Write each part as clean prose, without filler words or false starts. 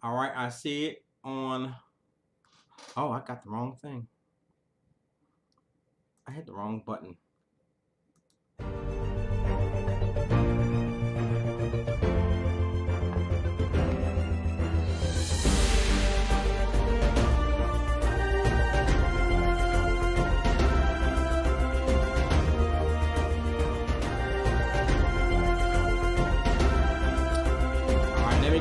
All right, I see it on. Oh, I got the wrong thing. I hit the wrong button. Let me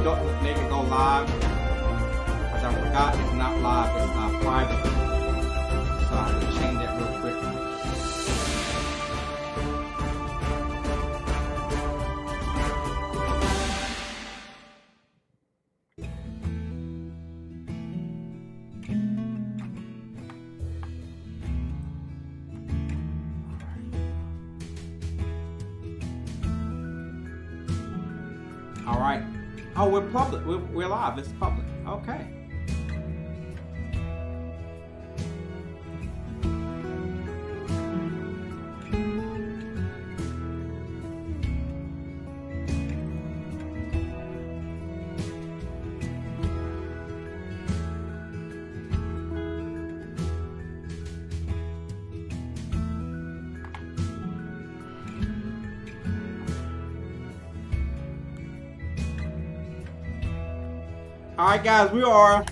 go live. Because I forgot it's not live, it's not private. So I have to change that real quick. All right. Oh, we're public. We're live. It's public. Okay. All right, guys, we are.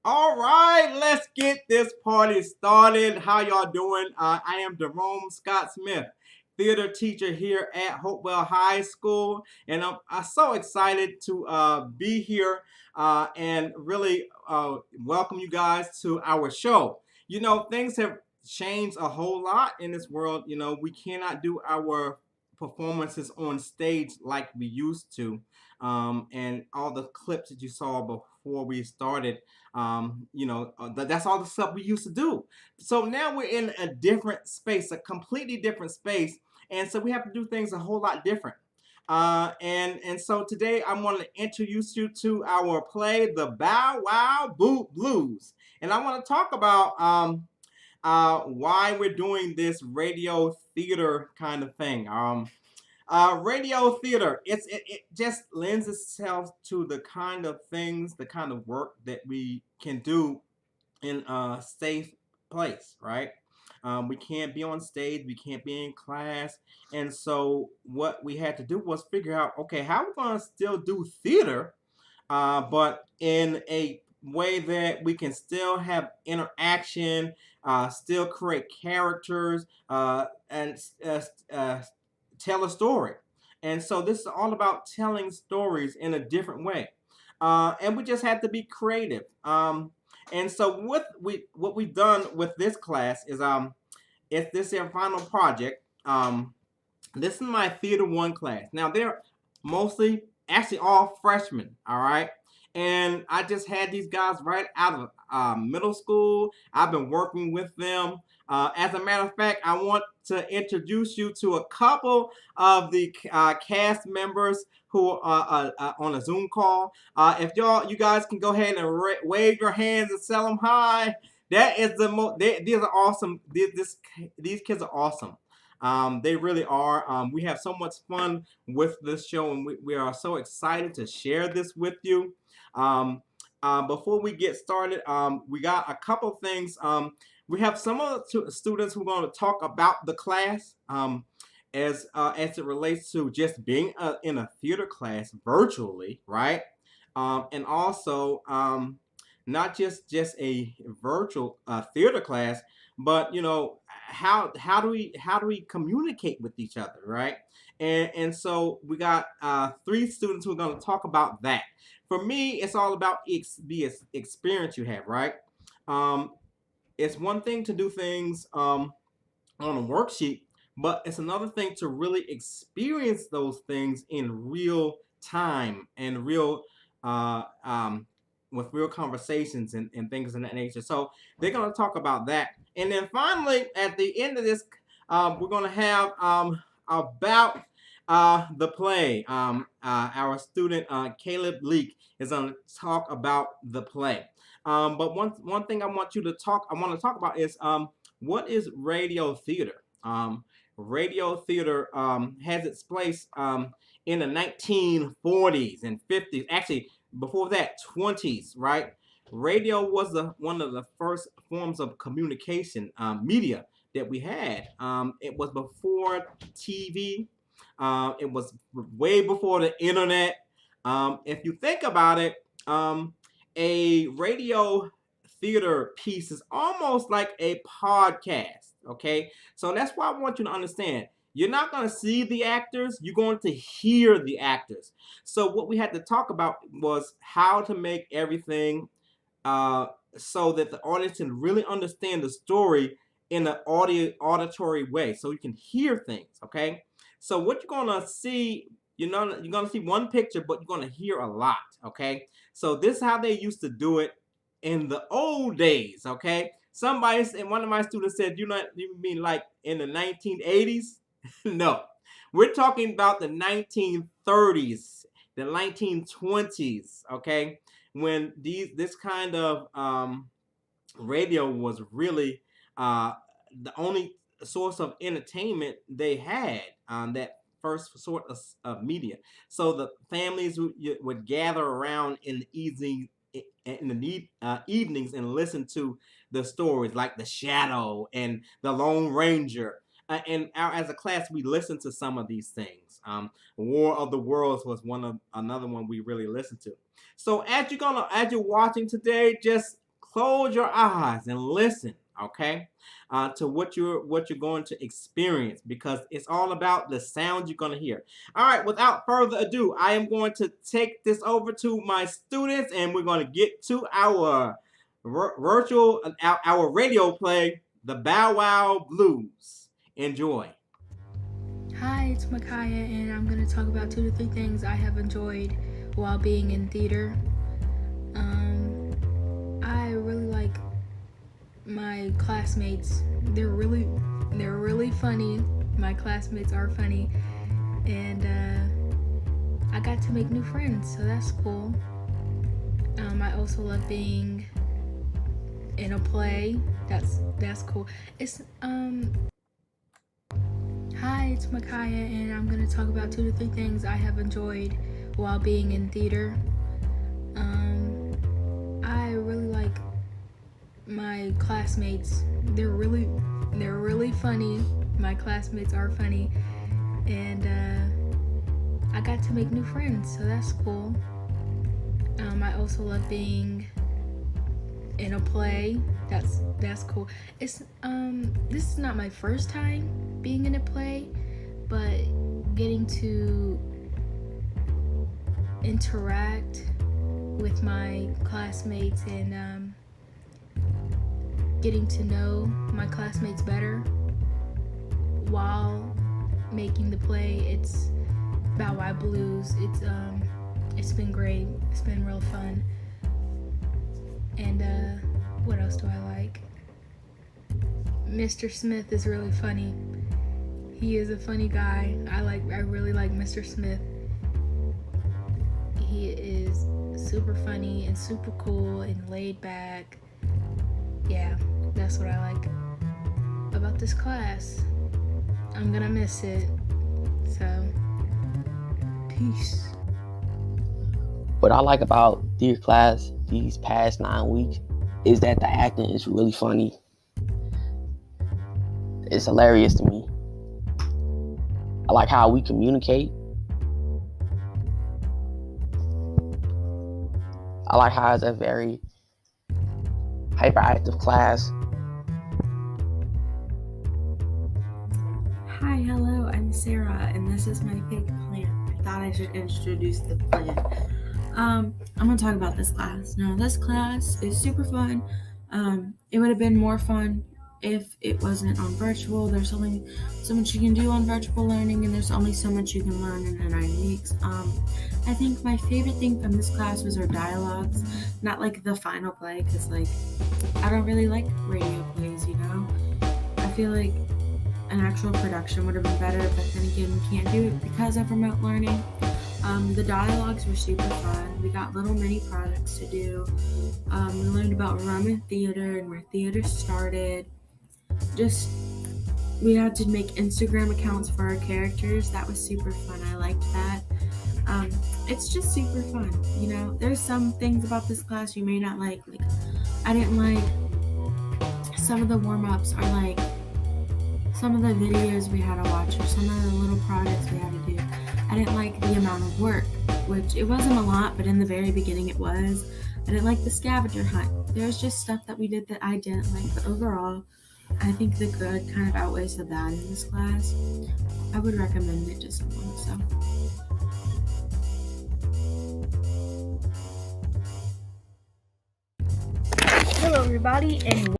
All right, let's get this party started. How y'all doing? I am Jerome Scott Smith, theater teacher here at Hopewell High School, and I'm so excited to be here and really welcome you guys to our show. You know, things have changed a whole lot in this world. You know, we cannot do our performances on stage like we used to, and all the clips that you saw before we started that's all the stuff we used to do. So now we're in a different space, a completely different space, and so we have to do things a whole lot different. And so today I want to introduce you to our play, The Bow Wow Blues, and I want to talk about why we're doing this radio theater kind of thing. Radio theater, it just lends itself to the kind of things, the kind of work that we can do in a safe place, right? We can't be on stage, we can't be in class, and so what we had to do was figure out, okay, how are we gonna still do theater, but in a way that we can still have interaction, still create characters, and tell a story. And so this is all about telling stories in a different way. And we just had to be creative. And so what we've done with this class is if this is our final project. This is my Theater 1 class. Now they're mostly actually all freshmen, all right? And I just had these guys right out of middle school. I've been working with them. As a matter of fact, I want to introduce you to a couple of the cast members who are on a Zoom call. If you guys can go ahead and wave your hands and tell them hi. That is the most. These are awesome. These kids are awesome. They really are. We have so much fun with this show, and we are so excited to share this with you. Before we get started, we got a couple things. We have some of the students who are going to talk about the class as it relates to just being in a theater class virtually, right? And also not just a virtual theater class, but how do we communicate with each other, right? And so we got 3 students who are going to talk about that. For me, it's all about the experience you have, right? It's one thing to do things on a worksheet, but it's another thing to really experience those things in real time and with real conversations and things of that nature. So they're going to talk about that. And then finally, at the end of this, we're going to have about the play. Our student Caleb Leak is going to talk about the play. But one thing I want to talk about is what is radio theater? Radio theater has its place in the 1940s and 50s. Actually, before that, 20s, right? Radio was one of the first forms of communication media that we had. It was before TV. It was way before the internet. If you think about it, a radio theater piece is almost like a podcast, okay? So that's why I want you to understand. You're not going to see the actors, you're going to hear the actors. So what we had to talk about was how to make everything so that the audience can really understand the story in an auditory way, so you can hear things, okay? So what you're going to see, you're going to see one picture, but you're going to hear a lot, okay? So this is how they used to do it in the old days, okay? One of my students said, you mean like in the 1980s? No, we're talking about the 1930s, the 1920s, okay? When this kind of radio was really the only source of entertainment they had, that first sort of media. So the families would gather around in the evenings and listen to the stories like The Shadow and The Lone Ranger. As a class, we listened to some of these things. War of the Worlds was another one we really listened to. So as you're watching today, just close your eyes and listen, okay, to what you're going to experience, because it's all about the sound you're going to hear. All right, without further ado, I am going to take this over to my students, and we're going to get to our virtual, our radio play, The Bow Wow Blues. Enjoy. Hi, it's Micaiah, and I'm going to talk about 2 to 3 things I have enjoyed while being in theater. I really like my classmates. They're really funny. My classmates are funny, and I got to make new friends, so that's cool. I also love being in a play. That's cool. Hi, it's Micaiah, and I'm going to talk about 2 to 3 things I have enjoyed while being in theater. I really like my classmates. They're really funny. My classmates are funny, and I got to make new friends, so that's cool. I also love being in a play. That's cool. This is not my first time being in a play, but getting to interact with my classmates and getting to know my classmates better while making the play. It's Bow Wow Blues. It's been great. It's been real fun. And what else do I like? Mr. Smith is really funny. He is a funny guy. I really like Mr. Smith. He is super funny and super cool and laid back. Yeah, that's what I like about this class. I'm gonna miss it. So, peace. What I like about theater class these past 9 weeks is that the acting is really funny. It's hilarious to me. I like how we communicate. I like how it's a very hyperactive class. Hi, hello, I'm Sarah, and this is my fake plan. I thought I should introduce the plan. I'm going to talk about this class. Now, this class is super fun. It would have been more fun if it wasn't on virtual. There's only so much you can do on virtual learning, and there's only so much you can learn in the 9 weeks. I think my favorite thing from this class was our dialogues, not like the final play, because I don't really like radio plays, I feel like an actual production would have been better, but then again, we can't do it because of remote learning. The dialogues were super fun. We got little mini projects to do. We learned about Roman theater and where theater started. We had to make Instagram accounts for our characters. That was super fun. I liked that. It's just super fun, There's some things about this class you may not like. I didn't like some of the warm-ups or some of the videos we had to watch or some of the little projects we had to do. I didn't like the amount of work, which it wasn't a lot, but in the very beginning it was. I didn't like the scavenger hunt. There's just stuff that we did that I didn't like, but overall, I think the good kind of outweighs the bad in this class. I would recommend it to someone, so. Hello everybody, and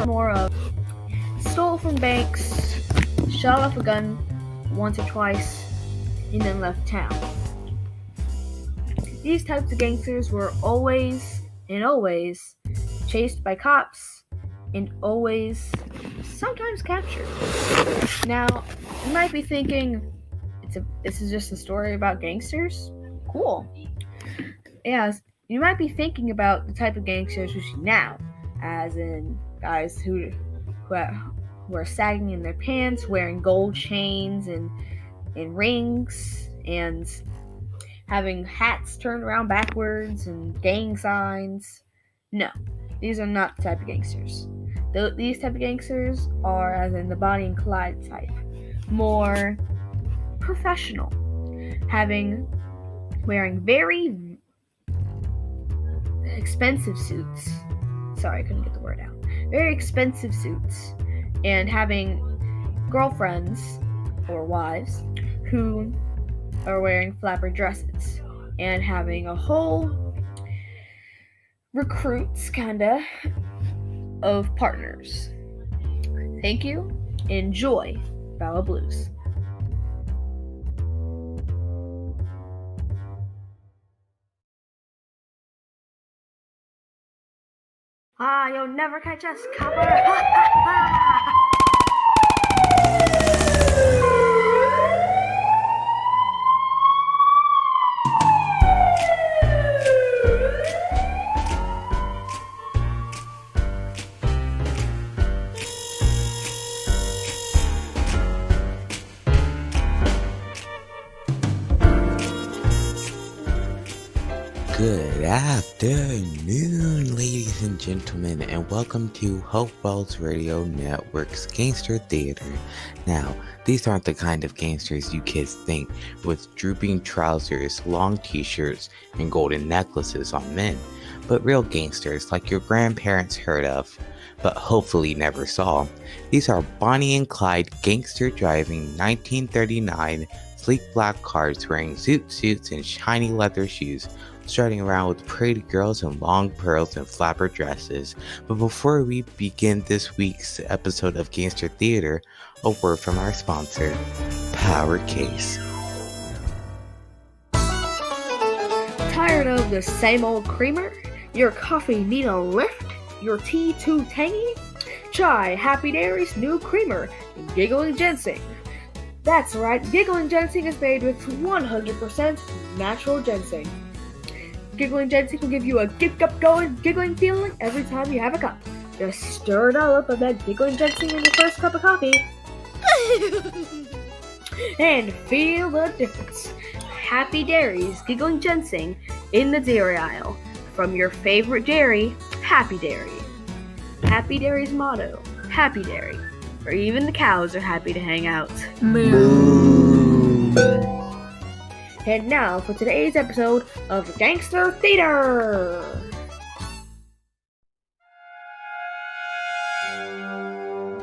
more of stole from banks, shot off a gun once or twice, and then left town. These types of gangsters were always chased by cops and always sometimes captured. Now, you might be thinking, this is just a story about gangsters? Cool. Yeah, you might be thinking about the type of gangsters we see now, as in guys who are sagging in their pants, wearing gold chains and rings, and having hats turned around backwards and gang signs. No, these are not the type of gangsters. These type of gangsters are, as in the Bonnie and Clyde type, more professional, wearing very expensive suits. Sorry, I couldn't get the word out. Very expensive suits, and having girlfriends or wives who are wearing flapper dresses, and having a whole recruits kinda of partners. Thank you. Enjoy Bala Blues. You'll never catch us, copper. Good afternoon, ladies and gentlemen, and welcome to Hopewell's Radio Network's Gangster Theater. Now, these aren't the kind of gangsters you kids think, with drooping trousers, long t-shirts, and golden necklaces on men, but real gangsters like your grandparents heard of, but hopefully never saw. These are Bonnie and Clyde gangster driving 1939 sleek black cars wearing zoot suits and shiny leather shoes, strutting around with pretty girls in long pearls and flapper dresses. But before we begin this week's episode of Gangster Theater, a word from our sponsor, Power Case. Tired of the same old creamer? Your coffee need a lift? Your tea too tangy? Try Happy Dairy's new creamer, Giggling Ginseng. That's right, Giggling Ginseng is made with 100% natural ginseng. Giggling Ginseng will give you a giggling feeling every time you have a cup. Just stir it all up with that Giggling Ginseng in your first cup of coffee. And feel the difference. Happy Dairy's Giggling Ginseng in the dairy aisle. From your favorite dairy, Happy Dairy. Happy Dairy's motto, Happy Dairy, where even the cows are happy to hang out. And now for today's episode of Gangster Theater!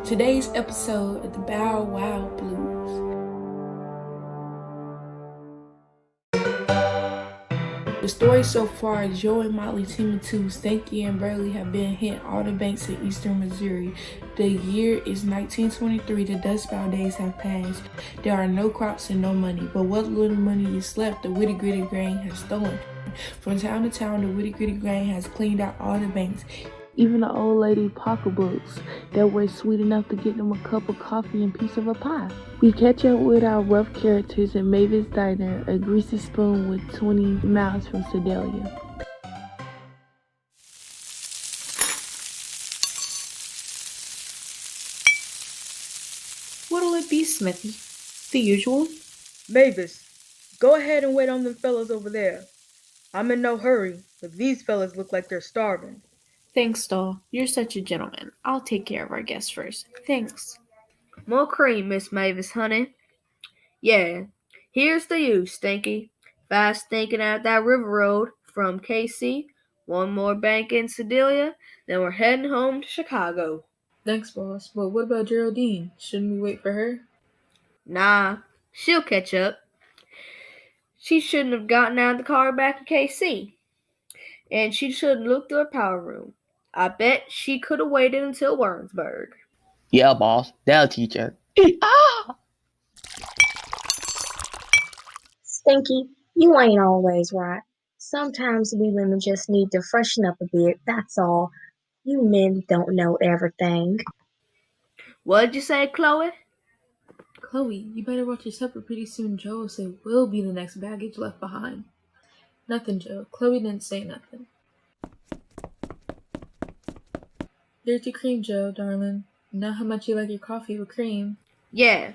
Today's episode of the Bow Wow Blues. The story so far, Joe and Motley Timmy 2, Stanky and Burley have been hitting all the banks in eastern Missouri. The year is 1923, the Dust Bowl days have passed. There are no crops and no money, but what little money is left, the Witty Gritty Grain has stolen. From town to town, the Witty Gritty Grain has cleaned out all the banks. Even the old lady pocketbooks that were sweet enough to get them a cup of coffee and piece of a pie. We catch up with our rough characters in Mavis Diner, a greasy spoon with 20 miles from Sedalia. What'll it be, Smithy? The usual? Mavis, go ahead and wait on them fellas over there. I'm in no hurry, but these fellas look like they're starving. Thanks, doll. You're such a gentleman. I'll take care of our guests first. Thanks. More cream, Miss Mavis, honey. Yeah, here's to you, Stinky. Fast thinking out that river road from KC. One more bank in Sedalia, then we're heading home to Chicago. Thanks, boss. But what about Geraldine? Shouldn't we wait for her? Nah, she'll catch up. She shouldn't have gotten out of the car back in KC. And she should have looked through her power room. I bet she could have waited until Warrensburg. Yeah, boss. That'll teach her. Stinky, you ain't always right. Sometimes we women just need to freshen up a bit, that's all. You men don't know everything. What'd you say, Chloe? Chloe, you better watch your supper. Pretty soon Joe will say we'll be the next baggage left behind. Nothing, Joe. Chloe didn't say nothing. There's your cream, Joe, darling. Know how much you like your coffee with cream. Yeah,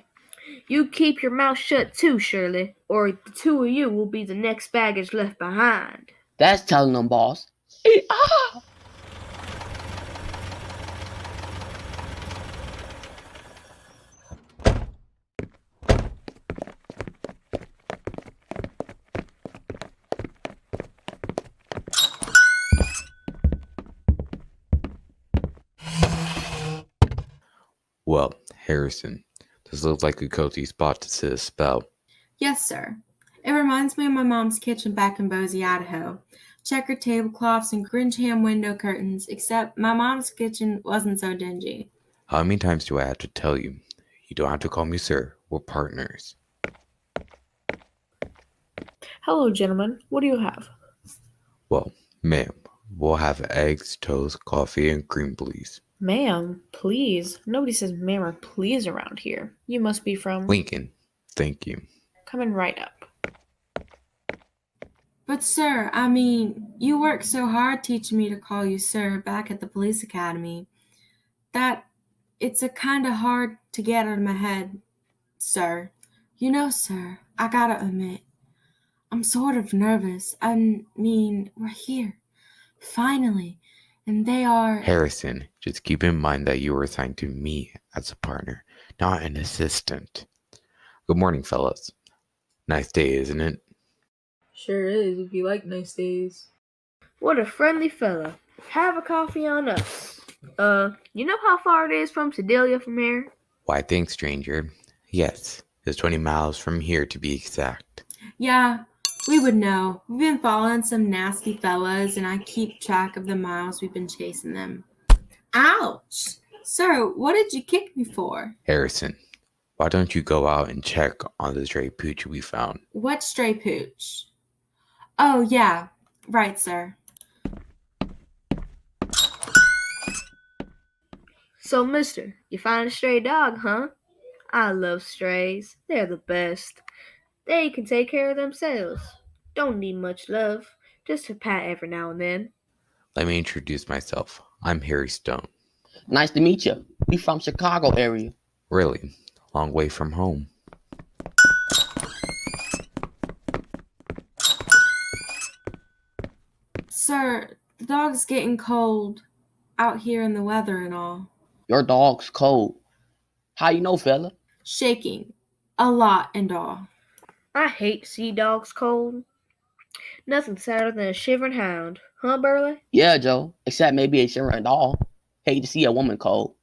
You keep your mouth shut too, Shirley, or the two of you will be the next baggage left behind. That's telling them, boss. Ah! Well, Harrison, this looks like a cozy spot to sit a spell. Yes, sir. It reminds me of my mom's kitchen back in Boise, Idaho. Checkered tablecloths and Grinch ham window curtains, except my mom's kitchen wasn't so dingy. How many times do I have to tell you? You don't have to call me sir. We're partners. Hello, gentlemen. What do you have? Well, ma'am, we'll have eggs, toast, coffee, and cream, please. Ma'am, please. Nobody says ma'am or please around here. You must be from... Lincoln, thank you. Coming right up. But sir, you worked so hard teaching me to call you sir back at the police academy that it's a kind of hard to get out of my head, sir. You know, sir, I gotta admit, I'm sort of nervous. We're here, finally, and they are... Harrison, just keep in mind that you were assigned to me as a partner, not an assistant. Good morning, fellas. Nice day, isn't it? Sure is, if you like nice days. What a friendly fella. Have a coffee on us. You know how far it is from Sedalia from here? Why, thanks, stranger. Yes, it's 20 miles from here to be exact. Yeah, we would know. We've been following some nasty fellas, and I keep track of the miles we've been chasing them. Ouch! Sir, what did you kick me for? Harrison, why don't you go out and check on the stray pooch we found? What stray pooch? Oh, yeah. Right, sir. So, mister, you find a stray dog, huh? I love strays. They're the best. They can take care of themselves. Don't need much love. Just a pat every now and then. Let me introduce myself. I'm Harry Stone. Nice to meet you. We from Chicago area. Really? Long way from home. Sir, the dog's getting cold out here in the weather and all. Your dog's cold. How you know, fella? Shaking. A lot and all. I hate to see dogs cold. Nothing sadder than a shivering hound. Huh, Burley? Yeah, Joe. Except maybe a shivering dog. Hate to see a woman cold.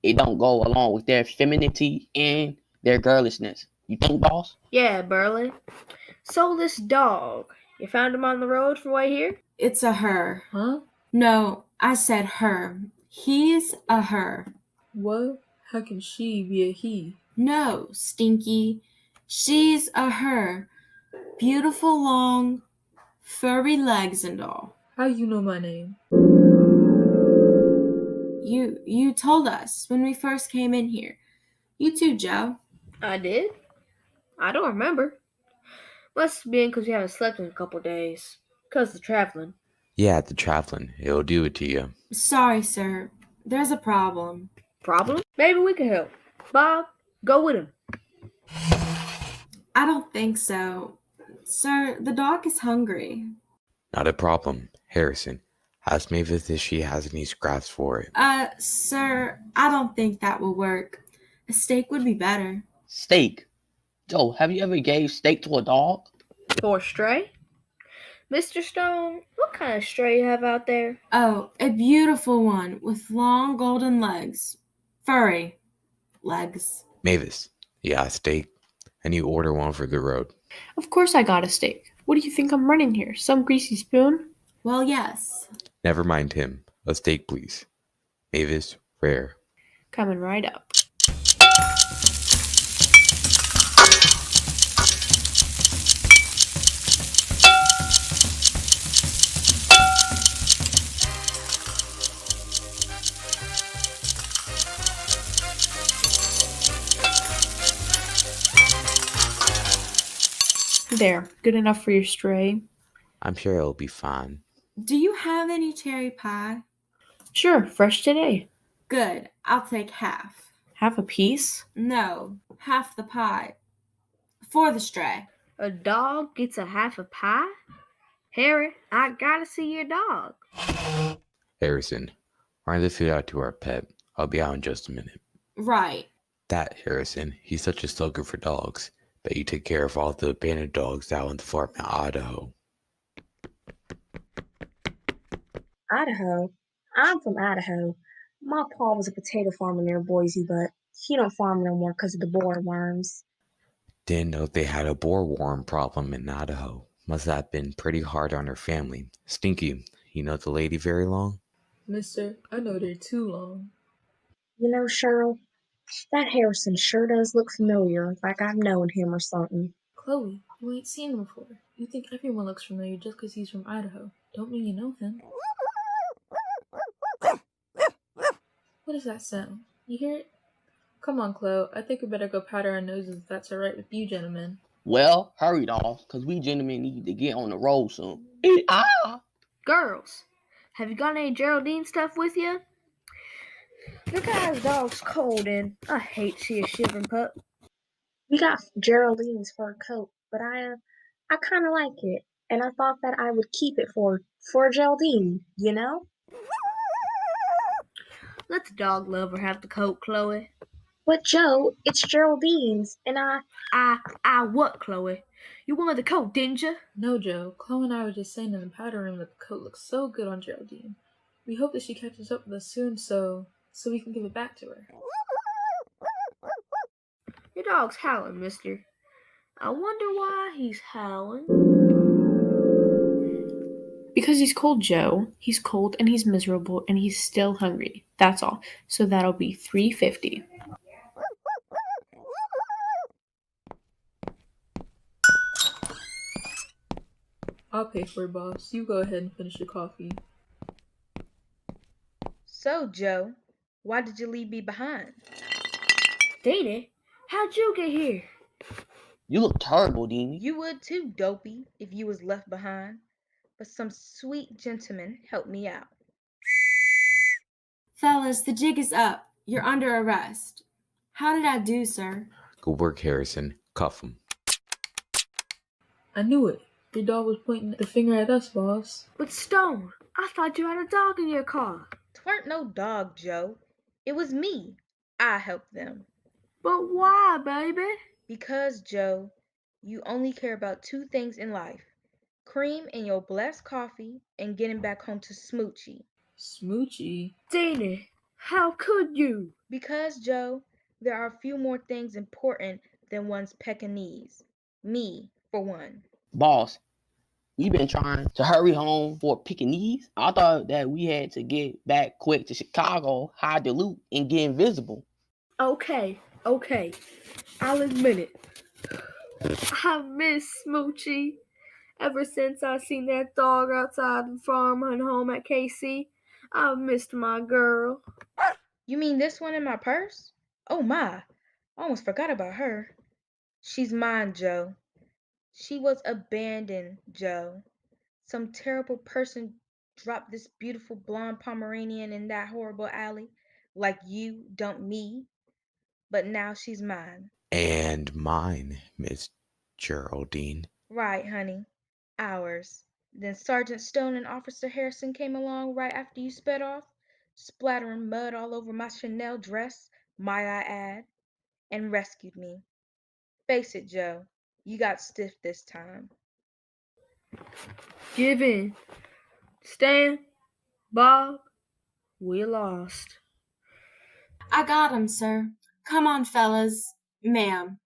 It don't go along with their femininity and their girlishness. You think, boss? Yeah, Burley. So this dog, you found him on the road from way here? It's a her. Huh? No, I said her. He's a her. What? How can she be a he? No, Stinky. She's a her. Beautiful, long, furry legs and all. How you know my name? You told us when we first came in here. You too, Joe. I did? I don't remember. Must have been because you haven't slept in a couple days. Because of traveling. Yeah, the traveling. It'll do it to you. Sorry, sir. There's a problem. Problem? Maybe we can help. Bob, go with him. I don't think so. Sir, the dog is hungry. Not a problem. Harrison, ask Mavis if she has any scraps for it. Sir, I don't think that will work. A steak would be better. Steak. Joe, have you ever gave steak to a dog? For a stray? Mr. Stone, what kind of stray you have out there? Oh, a beautiful one with long golden legs. Furry legs. Mavis, yeah, steak. And you order one for the road. Of course I got a steak. What do you think I'm running here? Some greasy spoon? Well, yes. Never mind him. A steak, please. Mavis, rare. Coming right up. There, good enough for your stray. I'm sure it'll be fine. Do you have any cherry pie? Sure, fresh today. Good. I'll take half. Half a piece? No, half the pie. For the stray. A dog gets a half a pie? Harry, I gotta see your dog. Harrison, run the food out to our pet. I'll be out in just a minute. Right. That Harrison, he's such a sucker for dogs. Bet you take care of all the abandoned dogs out in the farm in Idaho. Idaho? I'm from Idaho. My pa was a potato farmer near Boise, but he don't farm no more 'cause of the borer worms. Didn't know they had a boerworm problem in Idaho. Must have been pretty hard on her family. Stinky, you know the lady very long? Mister, I know they're too long. You know, Cheryl, that Harrison sure does look familiar, like I've known him or something. Chloe, you ain't seen him before. You think everyone looks familiar just because he's from Idaho. Don't mean you know him. What is that sound? You hear it? Come on, Chloe. I think we better go powder our noses if that's alright with you, gentlemen. Well, hurry, dolls, because we gentlemen need to get on the road soon. Girls, have you got any Geraldine stuff with you? The guy's dog's cold and I hate to see a shivering pup. We got Geraldine's fur coat, but I kind of like it, and I thought that I would keep it for Geraldine, you know? Let the dog lover have the coat, Chloe. But Joe, it's Geraldine's, and I what, Chloe? You wanted the coat, didn't you? No, Joe. Chloe and I were just saying in the powder room that the coat looks so good on Geraldine. We hope that she catches up with us soon so we can give it back to her. Your dog's howling, mister. I wonder why he's howling. Because he's cold, Joe. He's cold and he's miserable and he's still hungry. That's all. So that'll be $3.50. I'll pay for it, boss. You go ahead and finish your coffee. So, Joe, why did you leave me behind? Dana, how'd you get here? You look terrible, Deanie. You would too, Dopey, if you was left behind. But some sweet gentleman helped me out. Fellas, the jig is up. You're under arrest. How did I do, sir? Good work, Harrison. Cuff him. I knew it. Your dog was pointing the finger at us, boss. But Stone, I thought you had a dog in your car. 'Tweren't no dog, Joe. It was me. I helped them. But why, baby? Because, Joe, you only care about two things in life. Cream in your blessed coffee and getting back home to Smoochie. Smoochie? Dana, how could you? Because, Joe, there are few more things important than one's Pekingese. Me, for one. Boss, we've been trying to hurry home for Pekingese. I thought that we had to get back quick to Chicago, hide the loot, and get invisible. Okay. I'll admit it. I miss Smoochie. Ever since I seen that dog outside the farm and home at KC, I've missed my girl. You mean this one in my purse? Oh my, I almost forgot about her. She's mine, Joe. She was abandoned, Joe. Some terrible person dropped this beautiful blonde Pomeranian in that horrible alley, like you dumped me. But now she's mine. And mine, Miss Geraldine. Right, honey. Ours. Then Sergeant Stone and Officer Harrison came along right after you sped off, splattering mud all over my Chanel dress, might I add, and rescued me. Face it, Joe, you got stiff this time. Give in. Stan, Bob, we lost. I got him, sir. Come on, fellas. Ma'am.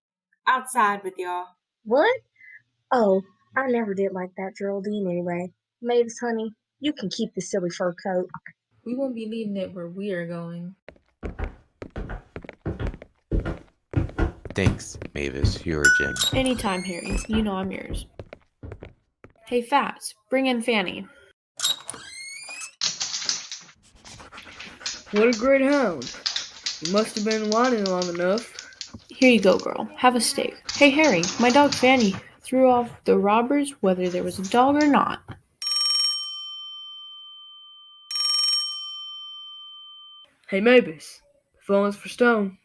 Outside with y'all. What? Oh, I never did like that Geraldine anyway. Mavis, honey, you can keep the silly fur coat. We won't be needing it where we are going. Thanks, Mavis. You're a gem. Anytime, Harry. You know I'm yours. Hey, Fats, bring in Fanny. What a great hound. You must have been whining long enough. Here you go, girl. Have a steak. Hey, Harry, my dog Fanny threw off the robbers whether there was a dog or not. Hey, Mavis. The phone's for Stone.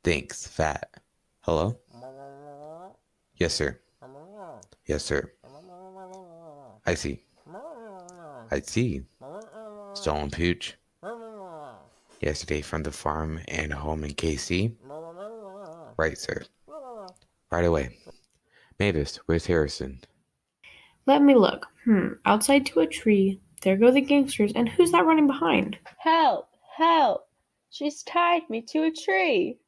Thanks, fat. Hello? Yes, sir. Yes, sir. I see. I see. Stolen pooch. Yesterday from the farm and home in KC? Right, sir. Right away. Mavis, where's Harrison? Let me look. Outside to a tree. There go the gangsters. And who's that running behind? Help! Help! She's tied me to a tree.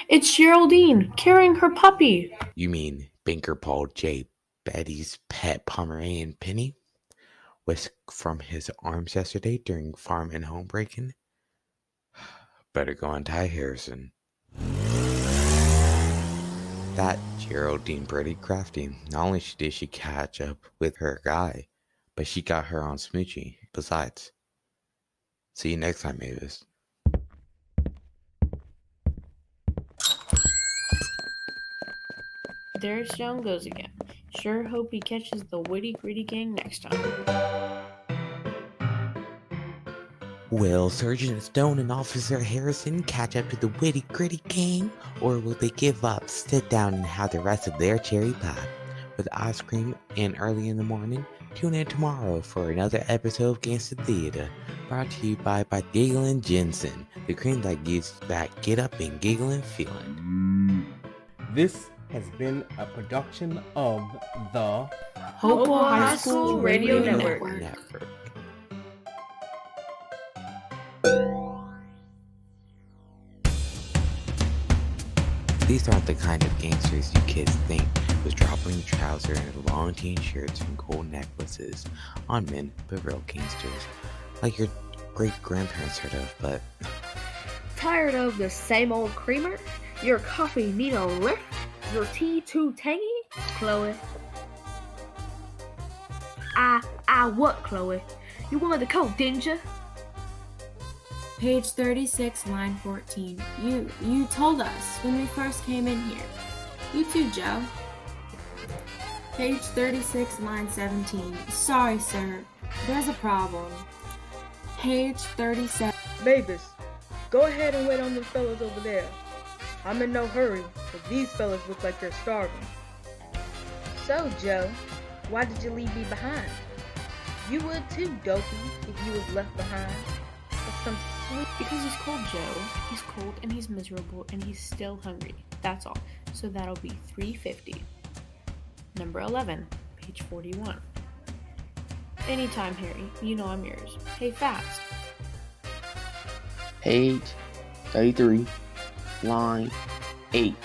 It's Geraldine, carrying her puppy. You mean Banker Paul J. Betty's pet Pomeranian Penny? Was from his arms yesterday during farm and home breaking? Better go untie Harrison. That Geraldine pretty crafty. Not only did she catch up with her guy, but she got her on Smoochie. Besides. See you next time, Mavis. There's Joan goes again. Sure hope he catches the witty gritty gang next time. Will Sergeant Stone and Officer Harrison catch up to the witty gritty gang, or will they give up, sit down, and have the rest of their cherry pie with ice cream and early in the morning? Tune in tomorrow for another episode of Gangster Theater, brought to you by Giggle & Jensen, the cream that gives that get up and giggling feeling. This has been a production of the Hopewell High School Radio Network. These aren't the kind of gangsters you kids think, with drop-ring trousers and long jean shirts and gold necklaces on men, but real gangsters, like your great-grandparents heard of, but... Tired of the same old creamer? Your coffee need a lift? Your tea too tangy? Chloe. What, Chloe? You wanted the code, didn't you? Page 36, line 14. You told us when we first came in here. You too, Joe. Page 36, line 17. Sorry, sir. There's a problem. Page 37. Mavis, go ahead and wait on the fellas over there. I'm in no hurry, but these fellas look like they're starving. So, Joe, why did you leave me behind? You would too, Dopey, if you was left behind. With some sweet... Because he's cold, Joe. He's cold and he's miserable and he's still hungry. That's all. So that'll be $3.50. Number 11, page 41. Anytime, Harry. You know I'm yours. Hey, fast. Page 33, line 8.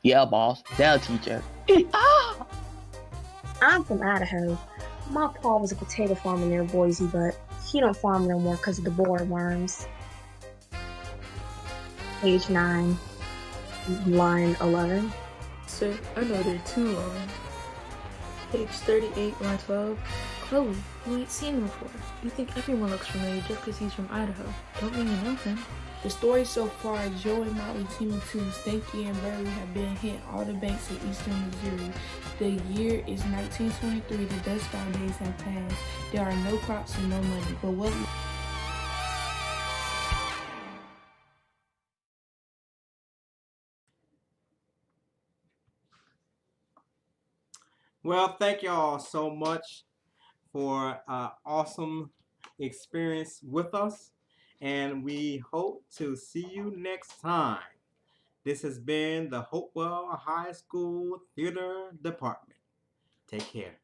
Yeah, boss. That'll teacher. I'm from Idaho. My pa was a potato farmer near Boise, but he don't farm no more because of the bollworms. Page 9, line 11. Sir, I know they're too long. Page 38, line 12. Chloe, you ain't seen him before. You think everyone looks familiar just because he's from Idaho. Don't mean you know him. The story so far, Joe and Motley Team 2, Stanky and Burley have been hit all the banks in eastern Missouri. The year is 1923. The Dust Bowl days have passed. There are no crops and no money. But what... Well, thank y'all so much for an awesome experience with us, and we hope to see you next time. This has been the Hopewell High School Theater Department. Take care.